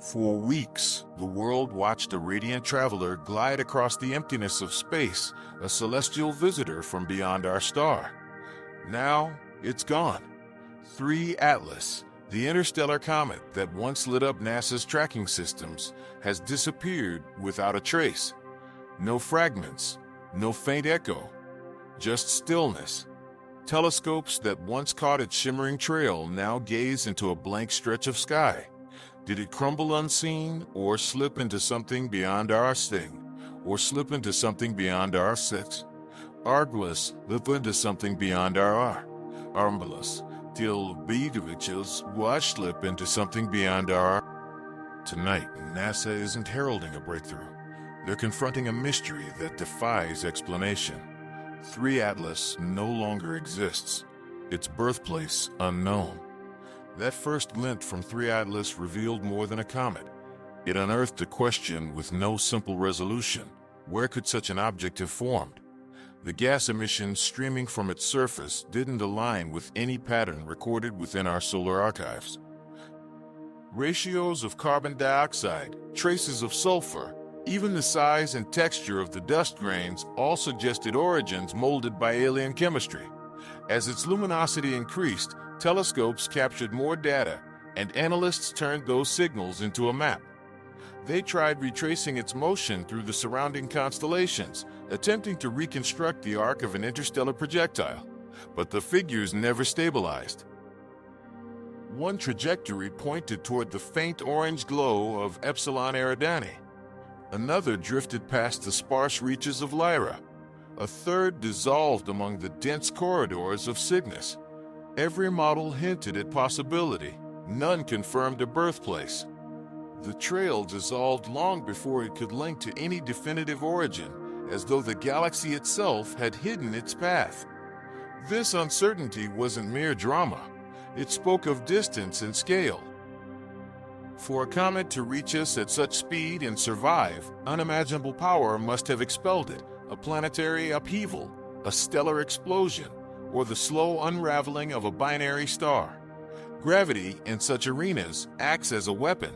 For weeks, the world watched a radiant traveler glide across the emptiness of space, a celestial visitor from beyond our star. Now, it's gone. 3 Atlas, the interstellar comet that once lit up NASA's tracking systems, has disappeared without a trace. No fragments, no faint echo, just stillness. Telescopes that once caught its shimmering trail now gaze into a blank stretch of sky. Did it crumble unseen, or slip into something beyond our sting, or slip into something beyond our six? Argless, slip into something beyond our armless, till Bedovich's wash slip into something beyond our. Tonight, NASA isn't heralding a breakthrough. They're confronting a mystery that defies explanation. 3 Atlas no longer exists. Its birthplace unknown. That first glint from 3 Atlas revealed more than a comet. It unearthed a question with no simple resolution. Where could such an object have formed? The gas emissions streaming from its surface didn't align with any pattern recorded within our solar archives. Ratios of carbon dioxide, traces of sulfur, even the size and texture of the dust grains all suggested origins molded by alien chemistry. As its luminosity increased, telescopes captured more data, and analysts turned those signals into a map. They tried retracing its motion through the surrounding constellations, attempting to reconstruct the arc of an interstellar projectile, but the figures never stabilized. One trajectory pointed toward the faint orange glow of Epsilon Eridani. Another drifted past the sparse reaches of Lyra. A third dissolved among the dense corridors of Cygnus. Every model hinted at possibility. None confirmed a birthplace. The trail dissolved long before it could link to any definitive origin, as though the galaxy itself had hidden its path. This uncertainty wasn't mere drama. It spoke of distance and scale. For a comet to reach us at such speed and survive, unimaginable power must have expelled it. A planetary upheaval, a stellar explosion, or the slow unraveling of a binary star. Gravity in such arenas acts as a weapon.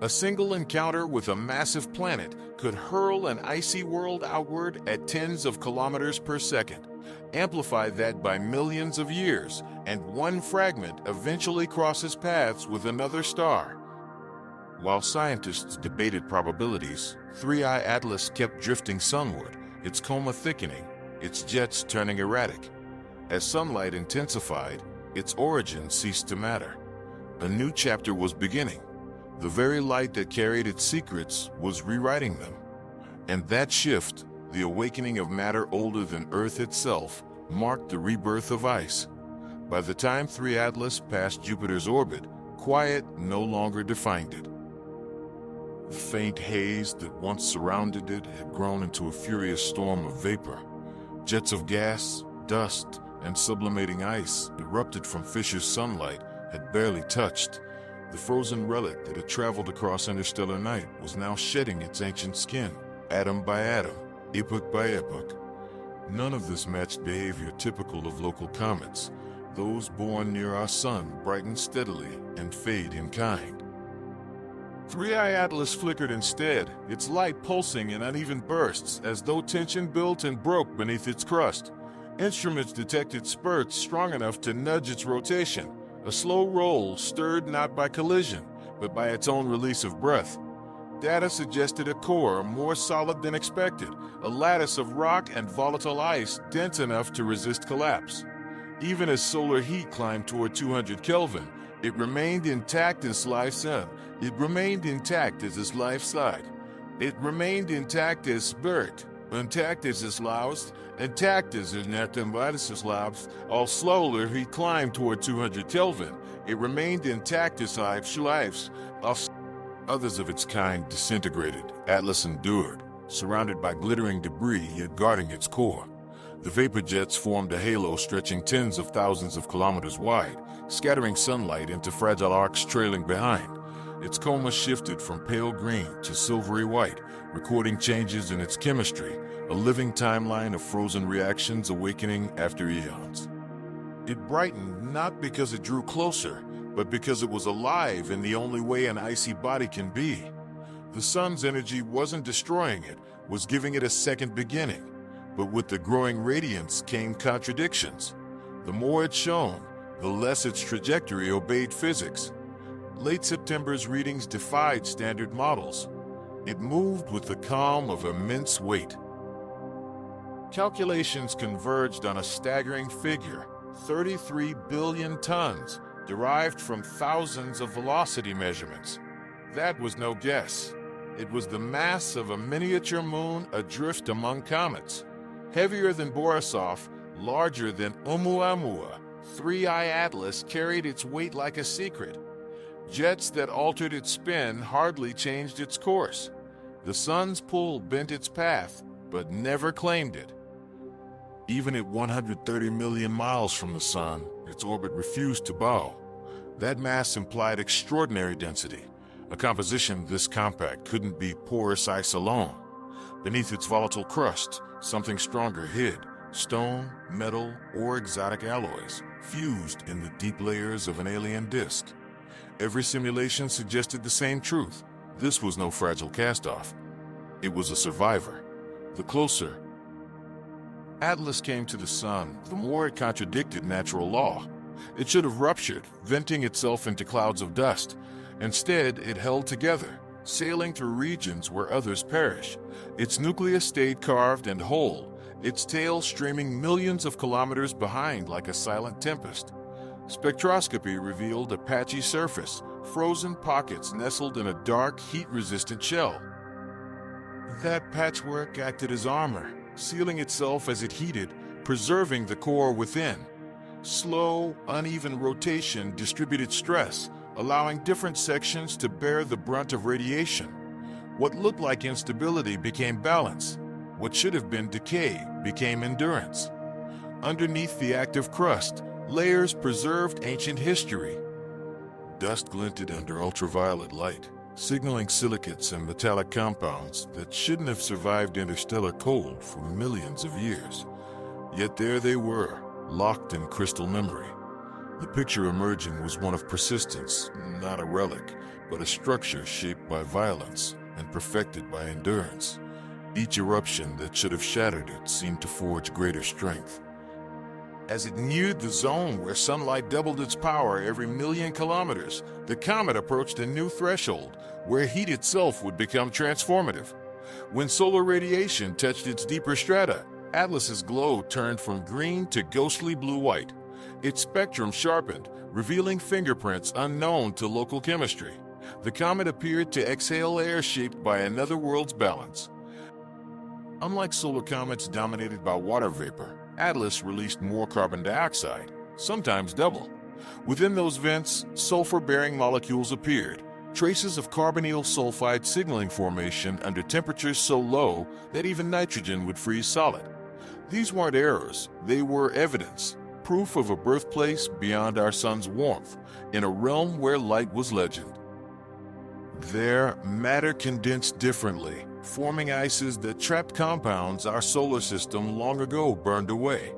A single encounter with a massive planet could hurl an icy world outward at tens of kilometers per second. Amplify that by millions of years, and one fragment eventually crosses paths with another star. While scientists debated probabilities, 3I Atlas kept drifting sunward, its coma thickening, its jets turning erratic. As sunlight intensified, its origin ceased to matter. A new chapter was beginning. The very light that carried its secrets was rewriting them. And that shift, the awakening of matter older than Earth itself, marked the rebirth of ice. By the time 3 Atlas passed Jupiter's orbit, quiet no longer defined it. The faint haze that once surrounded it had grown into a furious storm of vapor. Jets of gas, dust, and sublimating ice erupted from fissures sunlight had barely touched. The frozen relic that had traveled across interstellar night was now shedding its ancient skin, atom by atom, epoch by epoch. None of this matched behavior typical of local comets. Those born near our sun brighten steadily and fade in kind. 3I Atlas flickered instead, its light pulsing in uneven bursts as though tension built and broke beneath its crust. Instruments detected spurts strong enough to nudge its rotation, a slow roll stirred not by collision, but by its own release of breath. Data suggested a core more solid than expected, a lattice of rock and volatile ice dense enough to resist collapse. Even as solar heat climbed toward 200 Kelvin, it remained intact as life side. It remained intact as its life side. It remained intact as spirit, intact as its lives, intact as his net lives. All slower he climbed toward 200 Kelvin. It remained intact as lives. Others of its kind disintegrated. Atlas endured, surrounded by glittering debris yet guarding its core. The vapor jets formed a halo stretching tens of thousands of kilometers wide, scattering sunlight into fragile arcs trailing behind. Its coma shifted from pale green to silvery white, recording changes in its chemistry, a living timeline of frozen reactions awakening after eons. It brightened not because it drew closer, but because it was alive in the only way an icy body can be. The sun's energy wasn't destroying it, was giving it a second beginning. But with the growing radiance came contradictions. The more it shone, the less its trajectory obeyed physics. Late September's readings defied standard models. It moved with the calm of immense weight. Calculations converged on a staggering figure: 33 billion tons, derived from thousands of velocity measurements. That was no guess. It was the mass of a miniature moon adrift among comets. Heavier than Borisov, larger than Oumuamua, 3I Atlas carried its weight like a secret. Jets that altered its spin hardly changed its course. The sun's pull bent its path, but never claimed it. Even at 130 million miles from the sun, its orbit refused to bow. That mass implied extraordinary density, a composition this compact couldn't be porous ice alone. Beneath its volatile crust, something stronger hid: stone, metal, or exotic alloys, fused in the deep layers of an alien disk. Every simulation suggested the same truth. This was no fragile cast-off. It was a survivor. The closer Atlas came to the sun, the more it contradicted natural law. It should have ruptured, venting itself into clouds of dust. Instead, it held together, sailing through regions where others perish. Its nucleus stayed carved and whole, its tail streaming millions of kilometers behind like a silent tempest. Spectroscopy revealed a patchy surface, frozen pockets nestled in a dark, heat-resistant shell. That patchwork acted as armor, sealing itself as it heated, preserving the core within. Slow, uneven rotation distributed stress, allowing different sections to bear the brunt of radiation. What looked like instability became balance. What should have been decay became endurance. Underneath the active crust, layers preserved ancient history. Dust glinted under ultraviolet light, signaling silicates and metallic compounds that shouldn't have survived interstellar cold for millions of years. Yet there they were, locked in crystal memory. The picture emerging was one of persistence, not a relic, but a structure shaped by violence and perfected by endurance. Each eruption that should have shattered it seemed to forge greater strength. As it neared the zone where sunlight doubled its power every million kilometers, the comet approached a new threshold where heat itself would become transformative. When solar radiation touched its deeper strata, Atlas's glow turned from green to ghostly blue-white. Its spectrum sharpened, revealing fingerprints unknown to local chemistry. The comet appeared to exhale air shaped by another world's balance. Unlike solar comets dominated by water vapor, Atlas released more carbon dioxide, sometimes double. Within those vents, sulfur-bearing molecules appeared, traces of carbonyl sulfide signaling formation under temperatures so low that even nitrogen would freeze solid. These weren't errors, they were evidence, proof of a birthplace beyond our sun's warmth, in a realm where light was legend. There, matter condensed differently, forming ices that trapped compounds our solar system long ago burned away.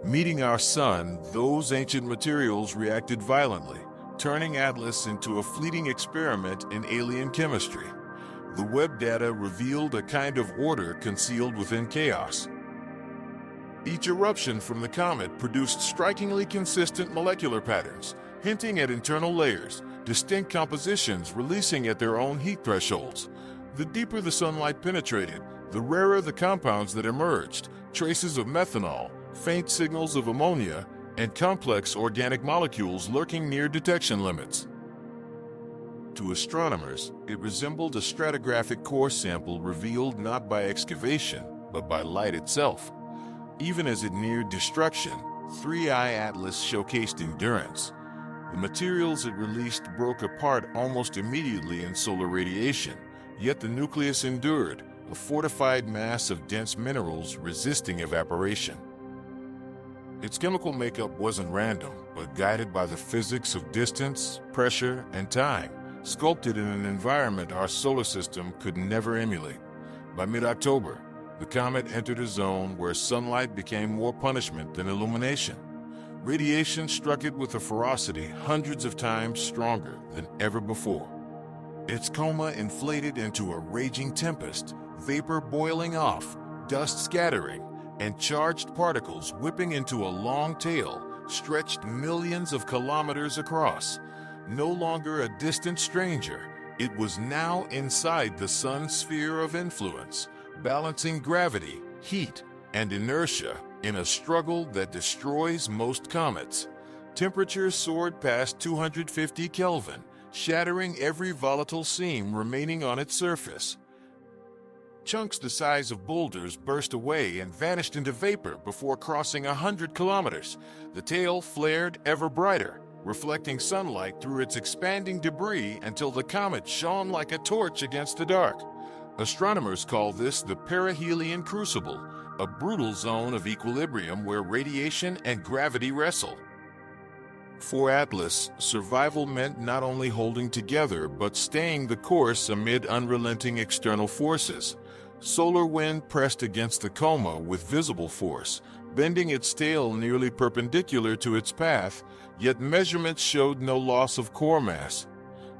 Meeting our sun, those ancient materials reacted violently, turning Atlas into a fleeting experiment in alien chemistry. The web data revealed a kind of order concealed within chaos. Each eruption from the comet produced strikingly consistent molecular patterns, hinting at internal layers, distinct compositions releasing at their own heat thresholds. The deeper the sunlight penetrated, the rarer the compounds that emerged: traces of methanol, faint signals of ammonia, and complex organic molecules lurking near detection limits. To astronomers, it resembled a stratigraphic core sample revealed not by excavation, but by light itself. Even as it neared destruction, 3I Atlas showcased endurance. The materials it released broke apart almost immediately in solar radiation, yet the nucleus endured, a fortified mass of dense minerals resisting evaporation. Its chemical makeup wasn't random, but guided by the physics of distance, pressure, and time, sculpted in an environment our solar system could never emulate. By mid-October, the comet entered a zone where sunlight became more punishment than illumination. Radiation struck it with a ferocity hundreds of times stronger than ever before. Its coma inflated into a raging tempest, vapor boiling off, dust scattering, and charged particles whipping into a long tail stretched millions of kilometers across. No longer a distant stranger, it was now inside the sun's sphere of influence, balancing gravity, heat, and inertia in a struggle that destroys most comets. Temperatures soared past 250 Kelvin, shattering every volatile seam remaining on its surface. Chunks the size of boulders burst away and vanished into vapor before crossing 100 kilometers. The tail flared ever brighter, reflecting sunlight through its expanding debris until the comet shone like a torch against the dark. Astronomers call this the perihelion crucible, a brutal zone of equilibrium where radiation and gravity wrestle. For Atlas, survival meant not only holding together but staying the course amid unrelenting external forces. Solar wind pressed against the coma with visible force, bending its tail nearly perpendicular to its path, yet measurements showed no loss of core mass.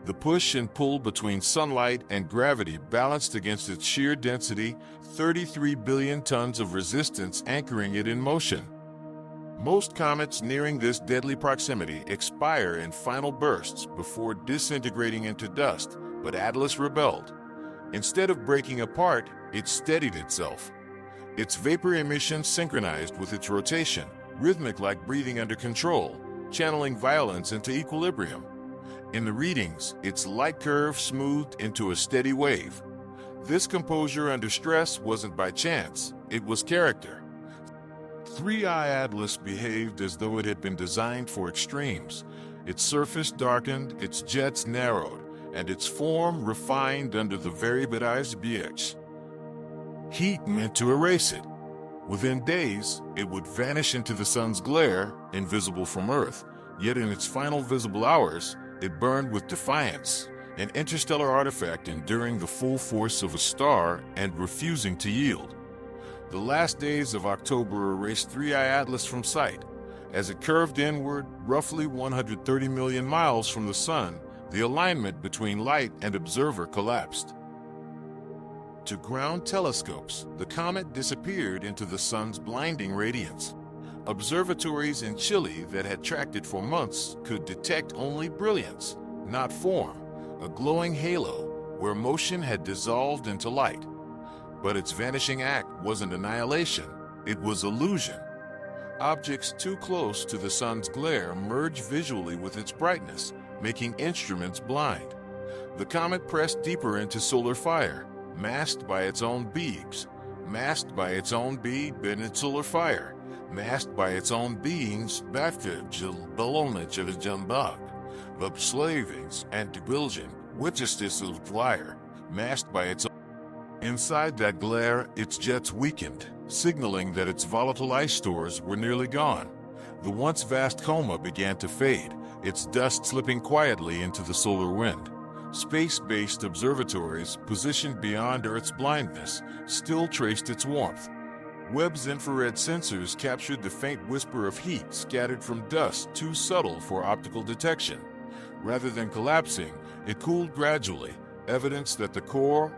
The push and pull between sunlight and gravity balanced against its sheer density, 33 billion tons of resistance anchoring it in motion. Most comets nearing this deadly proximity expire in final bursts before disintegrating into dust, but Atlas rebelled. Instead of breaking apart, it steadied itself. Its vapor emission synchronized with its rotation, rhythmic like breathing under control, channeling violence into equilibrium. In the readings, its light curve smoothed into a steady wave. This composure under stress wasn't by chance, it was character. 3I Atlas behaved as though it had been designed for extremes. Its surface darkened, its jets narrowed, and its form refined under the very beige. Heat meant to erase it. Within days, it would vanish into the sun's glare, invisible from Earth, yet in its final visible hours, it burned with defiance, an interstellar artifact enduring the full force of a star and refusing to yield. The last days of October erased 3I Atlas from sight. As it curved inward, roughly 130 million miles from the sun, the alignment between light and observer collapsed. To ground telescopes, the comet disappeared into the sun's blinding radiance. Observatories in Chile that had tracked it for months could detect only brilliance, not form, a glowing halo where motion had dissolved into light. But its vanishing act wasn't annihilation, it was illusion. Objects too close to the sun's glare merged visually with its brightness, making instruments blind. The comet pressed deeper into solar fire, masked by its own beams, masked by its own bead in its solar fire, masked by its own beings, the slavings and debilging, witches of fire, masked by its own. Inside that glare, its jets weakened, signaling that its volatile ice stores were nearly gone. The once vast coma began to fade, its dust slipping quietly into the solar wind. Space-based observatories, positioned beyond Earth's blindness, still traced its warmth. Webb's infrared sensors captured the faint whisper of heat scattered from dust too subtle for optical detection. Rather than collapsing, it cooled gradually, evidence that the core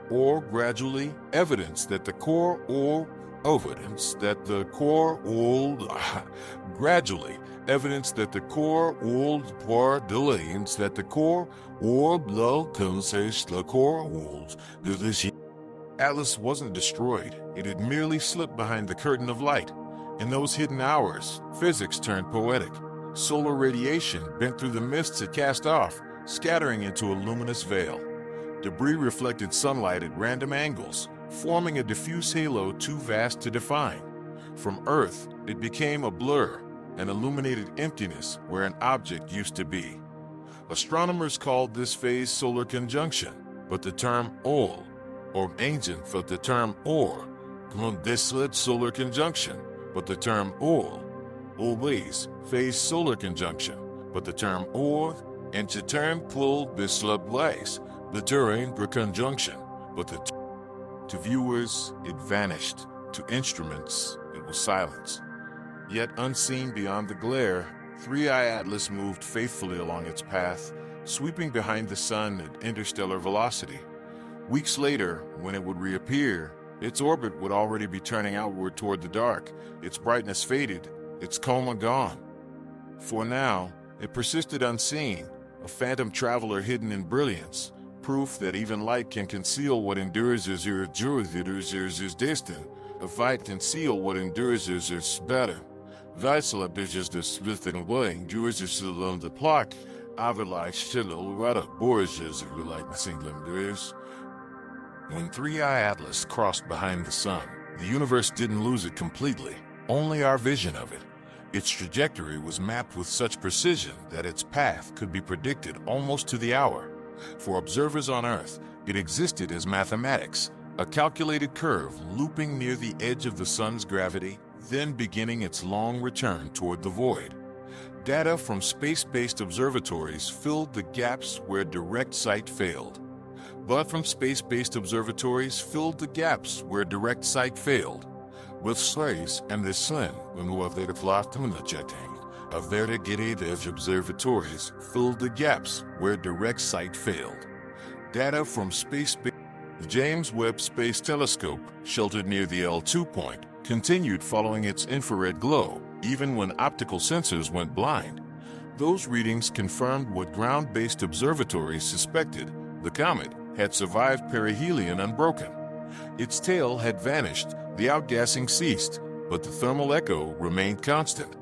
Atlas wasn't destroyed, it had merely slipped behind the curtain of light. In those hidden hours, physics turned poetic. Solar radiation bent through the mists it cast off, scattering into a luminous veil. Debris reflected sunlight at random angles, forming a diffuse halo too vast to define. From Earth, it became a blur, an illuminated emptiness where an object used to be. Astronomers called this phase solar conjunction, but the term OL, or ancient for the term OR, desolate solar conjunction, but the term OL, always phase solar conjunction, but the term OR, and the term pull bislablace, the terrain per conjunction, but to viewers, it vanished. To instruments, it was silence. Yet unseen beyond the glare, 3I Atlas moved faithfully along its path, sweeping behind the sun at interstellar velocity. Weeks later, when it would reappear, its orbit would already be turning outward toward the dark, its brightness faded, its coma gone. For now, it persisted unseen, a phantom traveler hidden in brilliance, proof that even light can conceal what endures as is destined. A fight can seal what endures as better. Weissel bitches the Smith and way endures as alone the plot. Avalai Shillo Rada Borges like Singlem. When 3I Atlas crossed behind the sun, the universe didn't lose it completely, only our vision of it. Its trajectory was mapped with such precision that its path could be predicted almost to the hour. For observers on Earth, it existed as mathematics, a calculated curve looping near the edge of the sun's gravity, then beginning its long return toward the void. Data from space-based observatories filled the gaps where direct sight failed. But from space-based observatories filled the gaps where direct sight failed. With slaves and the sun, when we have the jetting, a vertigated edge observatories filled the gaps where direct sight failed. Data from the James Webb Space Telescope, sheltered near the L2 point, continued following its infrared glow, even when optical sensors went blind. Those readings confirmed what ground-based observatories suspected: the comet had survived perihelion unbroken. Its tail had vanished, the outgassing ceased, but the thermal echo remained constant.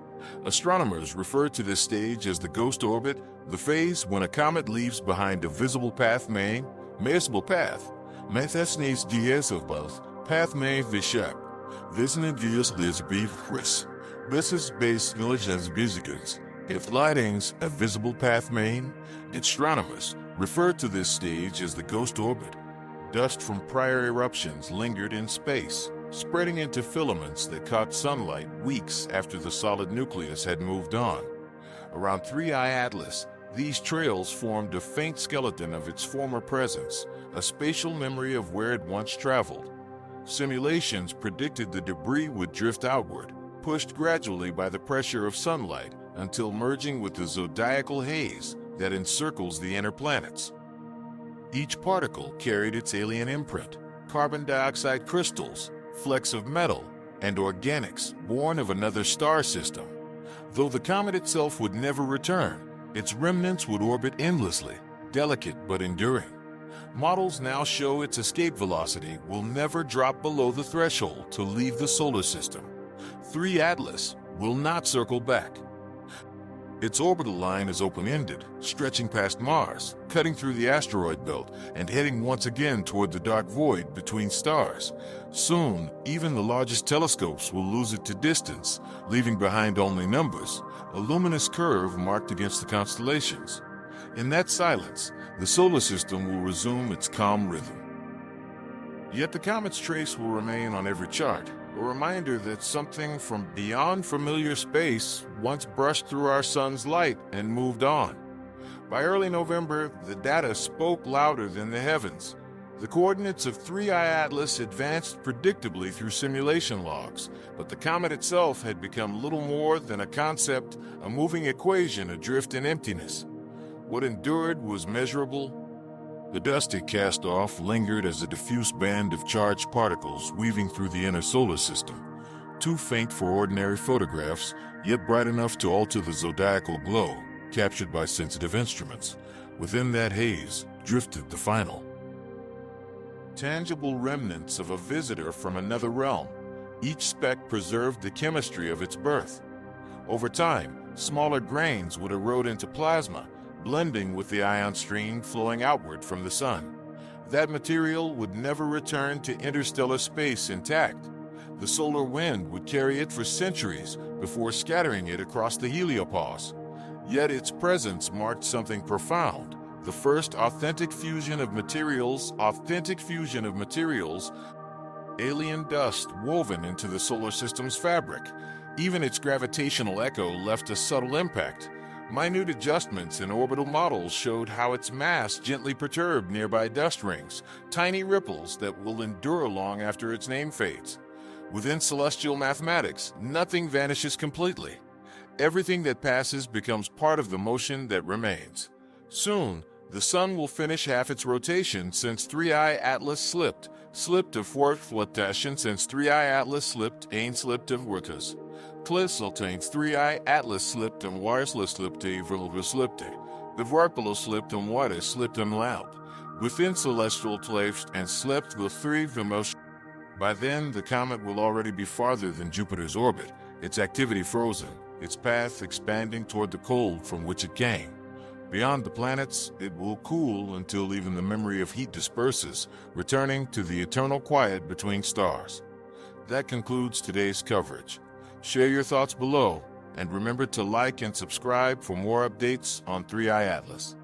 Astronomers refer to this stage as the ghost orbit, the phase when a comet leaves behind a visible path measurable path. Methesnes dies of both, path may vishap. This in dies lives beef chris. This is base militants bisigans. If lightings a visible path astronomers refer to this stage as the ghost orbit. Dust from prior eruptions lingered in space, spreading into filaments that caught sunlight weeks after the solid nucleus had moved on. Around 3I Atlas, these trails formed a faint skeleton of its former presence, a spatial memory of where it once traveled. Simulations predicted the debris would drift outward, pushed gradually by the pressure of sunlight, until merging with the zodiacal haze that encircles the inner planets. Each particle carried its alien imprint: carbon dioxide crystals, flecks of metal, and organics born of another star system. Though the comet itself would never return, its remnants would orbit endlessly, delicate but enduring. Models now show its escape velocity will never drop below the threshold to leave the solar system. 3 Atlas will not circle back. Its orbital line is open-ended, stretching past Mars, cutting through the asteroid belt, and heading once again toward the dark void between stars. Soon, even the largest telescopes will lose it to distance, leaving behind only numbers, a luminous curve marked against the constellations. In that silence, the solar system will resume its calm rhythm. Yet the comet's trace will remain on every chart, a reminder that something from beyond familiar space once brushed through our sun's light and moved on. By early November, the data spoke louder than the heavens. The coordinates of 3I Atlas advanced predictably through simulation logs, but the comet itself had become little more than a concept, a moving equation adrift in emptiness. What endured was measurable. The dust it cast off lingered as a diffuse band of charged particles weaving through the inner solar system, too faint for ordinary photographs, yet bright enough to alter the zodiacal glow, captured by sensitive instruments. Within that haze drifted the final, tangible remnants of a visitor from another realm. Each speck preserved the chemistry of its birth. Over time, smaller grains would erode into plasma, blending with the ion stream flowing outward from the sun. That material would never return to interstellar space intact. The solar wind would carry it for centuries before scattering it across the heliopause. Yet its presence marked something profound: the first authentic fusion of materials, alien dust woven into the solar system's fabric. Even its gravitational echo left a subtle impact. Minute adjustments in orbital models showed how its mass gently perturbed nearby dust rings, tiny ripples that will endure long after its name fades. Within celestial mathematics, nothing vanishes completely. Everything that passes becomes part of the motion that remains. Soon, the sun will finish half its rotation since 3i Atlas slipped of fourth flotation since 3i Atlas slipped of workers. Clisultains 3i Atlas slipped and Warsla slipped Evril slipped. The Vorpalo slipped and water slipped and loud. Within celestial claves and slept the three Vimotion. By then, the comet will already be farther than Jupiter's orbit, its activity frozen, its path expanding toward the cold from which it came. Beyond the planets, it will cool until even the memory of heat disperses, returning to the eternal quiet between stars. That concludes today's coverage. Share your thoughts below, and remember to like and subscribe for more updates on 3i Atlas.